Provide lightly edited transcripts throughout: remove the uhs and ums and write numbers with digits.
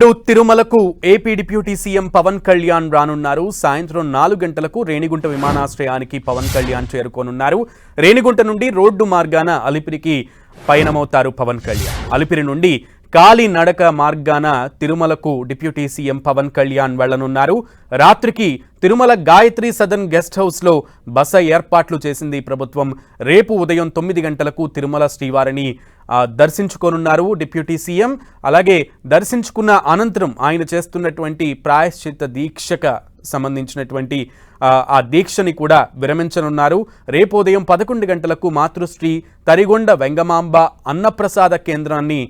తిరుమలకు AP deputy CM Pawan Kalyan రానున్నారు. సాయంత్రం 4 గంటలకు రేణిగుంట విమానాశ్రయానికి పవన్ కళ్యాణ్ చేరుకోనున్నారు. రేణిగుంట నుండి రోడ్డు మార్గాన అలిపిరికి పయనమవుతారు పవన్ కళ్యాణ్. అలిపిరి నుండి కాలి నడక మార్గాన తిరుమలకు డిప్యూటీ సీఎం పవన్ కళ్యాణ్ వెళ్లనున్నారు. రాత్రికి తిరుమల గాయత్రి సదన్ గెస్ట్ హౌస్లో బస ఏర్పాట్లు చేసింది ప్రభుత్వం. రేపు ఉదయం 9 గంటలకు తిరుమల శ్రీవారిని దర్శించుకోనున్నారు డిప్యూటీ సీఎం. అలాగే దర్శించుకున్న అనంతరం ఆయన చేస్తున్నటువంటి ప్రాయశ్చిత్త దీక్షకు సంబంధించినటువంటి ఆ దీక్షని కూడా విరమించనున్నారు. రేపు ఉదయం 11 గంటలకు మాతృశ్రీ తరిగొండ వెంగమాంబ అన్నప్రసాద కేంద్రాన్ని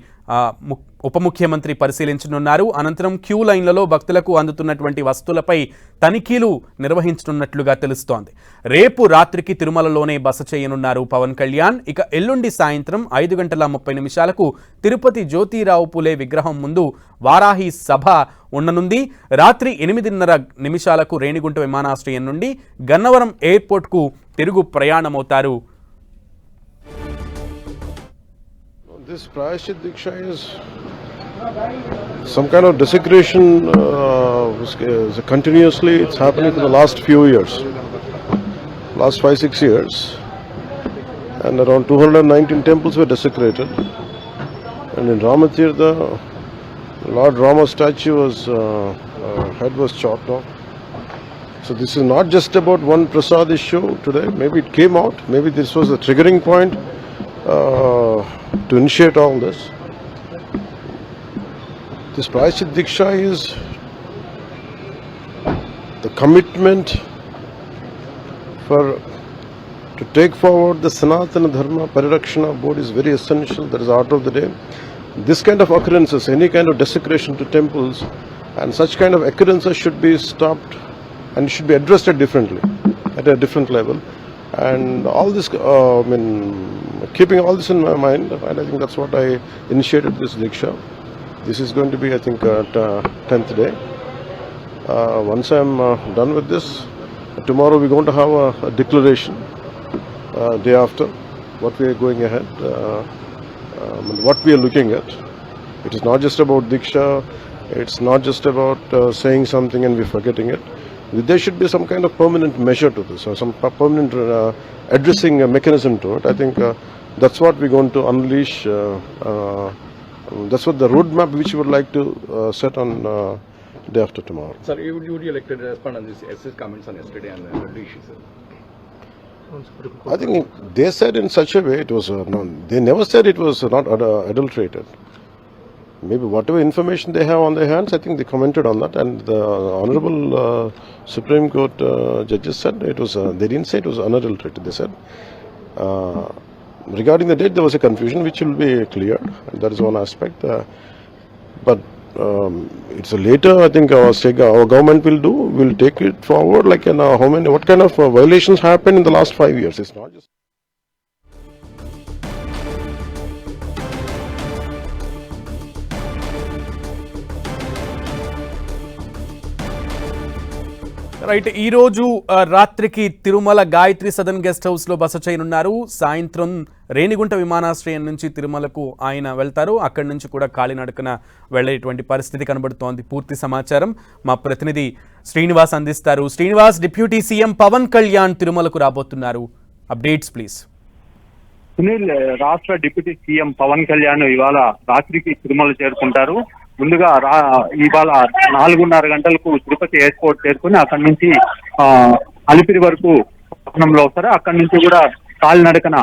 ఉప ముఖ్యమంత్రి పరిశీలించనున్నారు. అనంతరం క్యూ లైన్లలో భక్తులకు అందుతున్నటువంటి వస్తువులపై తనిఖీలు నిర్వహించనున్నట్లుగా తెలుస్తోంది. రేపు రాత్రికి తిరుమలలోనే బస చేయనున్నారు పవన్ కళ్యాణ్. ఇక ఎల్లుండి సాయంత్రం 5:30 తిరుపతి జ్యోతిరావు పూలే విగ్రహం ముందు వారాహి సభ ఉండనుంది. రాత్రి 8:30 రేణిగుంట విమానాశ్రయం నుండి గన్నవరం ఎయిర్పోర్ట్కు తిరుగు ప్రయాణమవుతారు. This Prayashchit Diksha is some kind of desecration continuously. It's happening for the last few years, last 5-6 years, and around 219 temples were desecrated. And in Ramatirtha, Lord Rama statue was head was chopped off. So this is not just about one prasad issue today. Maybe it came out. Maybe this was the triggering point to initiate all this. This Prayashchit Diksha is the commitment to take forward the Sanatana Dharma Parirakshana Board is very essential. That is the order of the day. This kind of occurrences, any kind of desecration to temples and such kind of occurrences should be stopped and should be addressed at a different level. And all this, keeping all this in my mind, and I think that's what I initiated this Diksha. This is going to be, I think, 10th day. Once I'm done with this, tomorrow we're going to have a declaration, day after, what we are going ahead, what we are looking at. It is not just about Diksha, it's not just about saying something and we're forgetting it. There should be some kind of permanent measure to this, or some permanent addressing mechanism to it. I think that's what we're going to unleash. That's what the roadmap which we would like to set on day after tomorrow. Sir, would you like to respond on this SS comments on yesterday and the issue, sir? I think they said in such a way it was they never said it was not adulterated. Maybe whatever information they have on their hands, I think they commented on that, and the Honorable Supreme Court judges said it was. They didn't say it was unadulterated. They said regarding the date there was a confusion which will be cleared. That is one aspect. But it's later. I think our government will take it forward. Like what kind of violations happened in the last 5 years? It's not just. Right, ఈరోజు రాత్రికి Tirumala Gayatri Sadan guest హౌస్లో బస చేయనున్నారు. సాయంత్రం రేణిగుంట విమానాశ్రయం నుంచి తిరుమలకు ఆయన వెళ్తారు. అక్కడి నుంచి కూడా కాలినడకన వెళ్లేటువంటి పరిస్థితి కనబడుతోంది. పూర్తి సమాచారం మా ప్రతినిధి శ్రీనివాస్ అందిస్తారు. శ్రీనివాస్, డిప్యూటీ సీఎం పవన్ కళ్యాణ్ తిరుమలకు రాబోతున్నారు. Updates please. సునీల్, రాష్ట్ర డిప్యూటీ సీఎం పవన్ కళ్యాణ్ ఇవాళ రాత్రికి తిరుమల చేరుకుంటారు. ముందుగా ఇవాళ 4:30 గంటలకు తిరుపతి ఎయిర్పోర్ట్ చేరుకుని అక్కడి నుంచి అలిపిరి వరకు పట్టణంలో వస్తారు. అక్కడి నుంచి కూడా కాలినడకన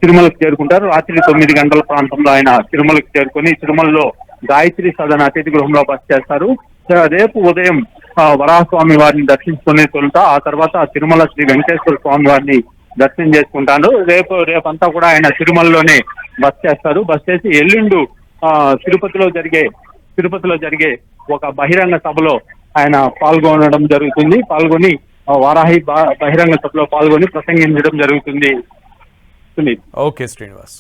తిరుమలకు చేరుకుంటారు. రాత్రి 9 గంటల ప్రాంతంలో ఆయన తిరుమలకు చేరుకుని తిరుమలలో గాయత్రి సదన్ అతిథి గృహంలో బస చేస్తారు. రేపు ఉదయం వరాహస్వామి వారిని దర్శించుకునే తొలుత ఆ తర్వాత తిరుమల శ్రీ వెంకటేశ్వర స్వామి వారిని దర్శనం చేసుకుంటారు. రేపంతా కూడా ఆయన తిరుమలలోనే బస చేస్తారు. బస చేసి ఎల్లుండు తిరుపతిలో జరిగే ఒక బహిరంగ సభలో ఆయన పాల్గొని వారాహి బహిరంగ సభలో పాల్గొని ప్రసంగించడం జరుగుతుంది. ఓకే శ్రీనివాస్.